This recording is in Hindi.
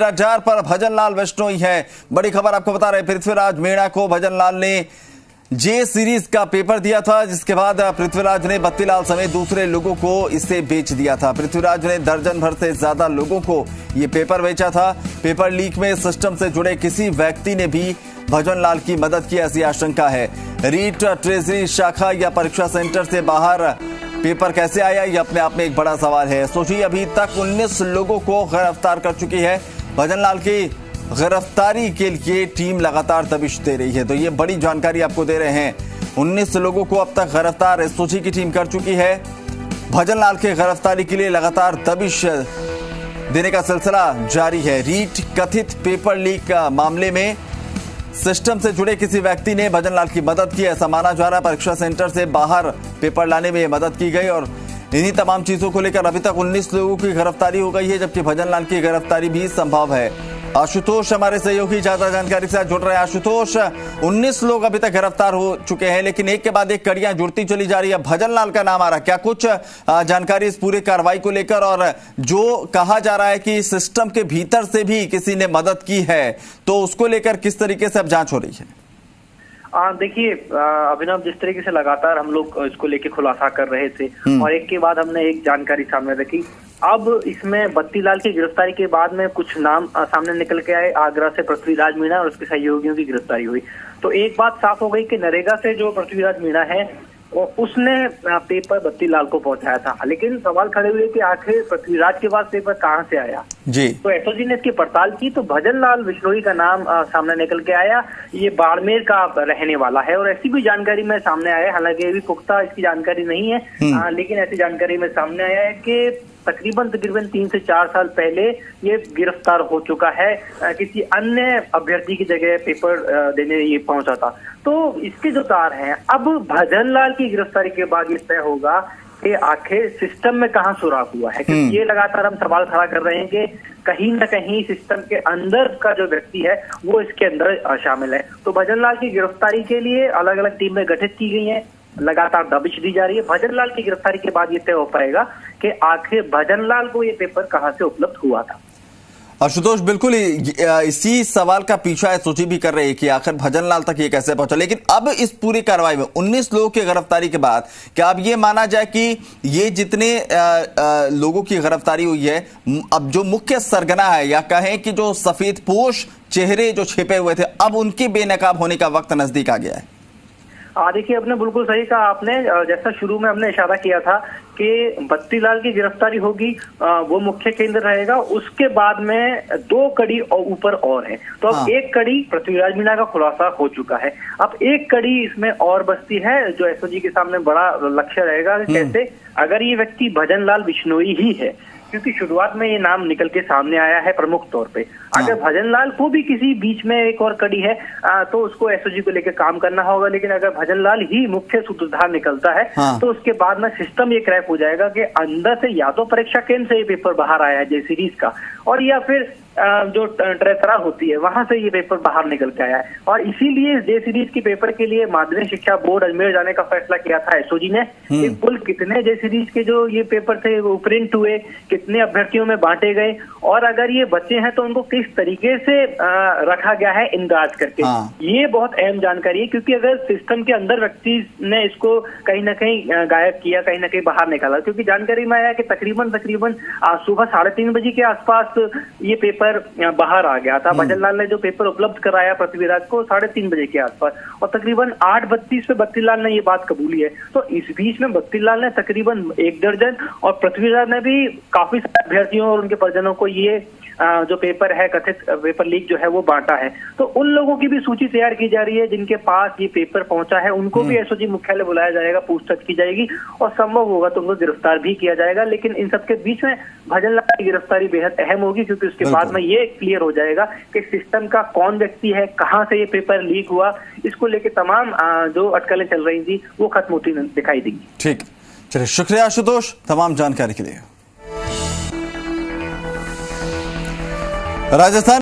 भ्रष्टाचार पर भजनलाल बिश्नोई है। बड़ी खबर आपको बता रहे, पृथ्वीराज मीणा को भजनलाल ने जे सीरीज का पेपर दिया था, जिसके बाद पृथ्वीराज ने बत्तीलाल समेत दूसरे लोगों को इसे बेच दिया था। पृथ्वीराज ने दर्जन भर से ज्यादा लोगों को ये पेपर बेचा था। पेपर लीक में सिस्टम से जुड़े किसी व्यक्ति ने भी भजनलाल की मदद की, ऐसी आशंका है। रीट, ट्रेजरी शाखा या परीक्षा सेंटर से बाहर पेपर कैसे आया, ये अपने आप में एक बड़ा सवाल है। सोचिए, अभी तक 19 लोगों को गिरफ्तार कर चुकी है। भजनलाल की गिरफ्तारी के लिए टीम लगातार दबिश दे रही है, तो ये बड़ी जानकारी आपको दे रहे हैं। 19 लोगों को अब तक गिरफ्तार एसओजी की टीम कर चुकी है। भजनलाल की गिरफ्तारी के लिए लगातार दबिश देने का सिलसिला जारी है। रीट कथित पेपर लीक मामले में सिस्टम से जुड़े किसी व्यक्ति ने भजनलाल की मदद की, ऐसा माना जा रहा है। परीक्षा सेंटर से बाहर पेपर लाने में मदद की गई और इन्हीं तमाम चीजों को लेकर अभी तक 19 लोगों की गिरफ्तारी हो गई है, जबकि भजनलाल की गिरफ्तारी भी संभव है। आशुतोष हमारे सहयोगी ज्यादा जानकारी के साथ जुड़ रहे हैं। आशुतोष, 19 लोग अभी तक गिरफ्तार हो चुके हैं, लेकिन एक के बाद एक कड़ियां जुड़ती चली जा रही है। भजनलाल का नाम आ रहा है, क्या कुछ जानकारी इस पूरी कार्रवाई को लेकर? और जो कहा जा रहा है कि सिस्टम के भीतर से भी किसी ने मदद की है, तो उसको लेकर किस तरीके से अब जांच हो रही है? देखिए अभिनव, जिस तरीके से लगातार हम लोग इसको लेके खुलासा कर रहे थे और एक के बाद हमने एक जानकारी सामने रखी। अब इसमें बत्तीलाल की गिरफ्तारी के बाद में कुछ नाम सामने निकल के आए। आगरा से पृथ्वीराज मीणा और उसके सहयोगियों की गिरफ्तारी हुई, तो एक बात साफ हो गई कि नरेगा से जो पृथ्वीराज मीणा है उसने पेपर बत्तीलाल को पहुंचाया था। लेकिन सवाल खड़े हुए कि आखिर पृथ्वीराज के पास पेपर कहां से आया जी। तो एसओजी ने इसकी पड़ताल की तो भजनलाल बिश्नोई का नाम सामने निकल के आया। ये बाड़मेर का रहने वाला है और ऐसी भी जानकारी में सामने आया, हालांकि ये भी पुख्ता इसकी जानकारी नहीं है, लेकिन ऐसी जानकारी में सामने आया है कि तकरीबन 3 से 4 साल पहले ये गिरफ्तार हो चुका है। किसी अन्य अभ्यर्थी की जगह पेपर देने ये पहुंचा था। तो इसके जो तार हैं, अब भजनलाल की गिरफ्तारी के बाद ये तय होगा कि आखिर सिस्टम में कहां सुराग हुआ है, क्योंकि ये लगातार हम सवाल खड़ा कर रहे हैं कि कहीं न कहीं सिस्टम के अंदर का जो व्यक्ति है वो इसके अंदर शामिल है। तो भजनलाल की गिरफ्तारी के लिए अलग अलग टीमें गठित की गई हैं, लगातार दबिश दी जा रही है। भजनलाल की गिरफ्तारी के बाद ये तय हो पाएगा कि आखिर भजनलाल को ये पेपर कहां से उपलब्ध हुआ था। आशुतोष, बिल्कुल इसी सवाल का पीछा एसओजी भी कर रही है कि आखिर भजनलाल तक ये कैसे पहुंचा। लेकिन अब इस पूरी कार्रवाई में 19 लोगों की गिरफ्तारी के बाद क्या अब ये माना जाए कि ये जितने लोगों की गिरफ्तारी हुई है, अब जो मुख्य सरगना है या कहें कि जो सफेद पोश चेहरे जो छिपे हुए थे, अब उनके बेनकाब होने का वक्त नजदीक आ गया है? देखिए, आपने बिल्कुल सही कहा। आपने जैसा शुरू में हमने इशारा किया था कि बत्तीलाल की गिरफ्तारी होगी, वो मुख्य केंद्र रहेगा। उसके बाद में 2 कड़ी और ऊपर और है। तो अब एक कड़ी पृथ्वीराज मीणा का खुलासा हो चुका है, अब एक कड़ी इसमें और बस्ती है, जो एसओजी के सामने बड़ा लक्ष्य रहेगा। कैसे, अगर ये व्यक्ति भजनलाल बिश्नोई ही है, क्योंकि शुरुआत में ये नाम निकल के सामने आया है प्रमुख तौर पे। अगर भजनलाल को भी किसी बीच में एक और कड़ी है तो उसको एसओजी को लेकर काम करना होगा। लेकिन अगर भजनलाल ही मुख्य सूत्रधार निकलता है तो उसके बाद में सिस्टम ये क्रैक हो जाएगा कि अंदर से या तो परीक्षा केंद्र से ये पेपर बाहर आया है जे सीरीज का, और या फिर जो ट्रेसरा होती है वहां से ये पेपर बाहर निकल के आया है। और इसीलिए जे सीरीज के पेपर के लिए माध्यमिक शिक्षा बोर्ड अजमेर जाने का फैसला किया था एसओजी ने। कुल कितने जे सीरीज के जो ये पेपर थे वो प्रिंट हुए, कितने अभ्यर्थियों में बांटे गए, और अगर ये बच्चे हैं तो उनको किस तरीके से रखा गया है इंदराज करके, ये बहुत अहम जानकारी है। क्योंकि अगर सिस्टम के अंदर व्यक्ति ने इसको कहीं ना कहीं गायब किया, कहीं ना कहीं बाहर निकाला, क्योंकि जानकारी में आया कि तकरीबन सुबह 3:30 बजे के आसपास ये पेपर बाहर आ गया था। भजनलाल ने जो पेपर उपलब्ध कराया पृथ्वीराज को 3:30 बजे के आसपास, और तकरीबन 8:32 पे बत्तीलाल ने ये बात कबूली है। तो इस बीच में बत्तीलाल ने तकरीबन 1 दर्जन और पृथ्वीराज ने भी काफी सारे अभ्यर्थियों और उनके परिजनों को ये जो पेपर है, कथित पेपर लीक जो है वो बांटा है। तो उन लोगों की भी सूची तैयार की जा रही है जिनके पास ये पेपर पहुंचा है, उनको भी एसओजी मुख्यालय बुलाया जाएगा, पूछताछ की जाएगी और संभव होगा तो उनको गिरफ्तार भी किया जाएगा। लेकिन इन सबके बीच में भजनलाल की गिरफ्तारी बेहद अहम होगी, क्योंकि उसके बाद में ये क्लियर हो जाएगा कि सिस्टम का कौन व्यक्ति है, कहां से ये पेपर लीक हुआ। इसको लेकर तमाम जो अटकलें चल रही थी वो खत्म होती दिखाई देंगी। ठीक, चलिए, शुक्रिया आशुतोष तमाम जानकारी के लिए। राजस्थान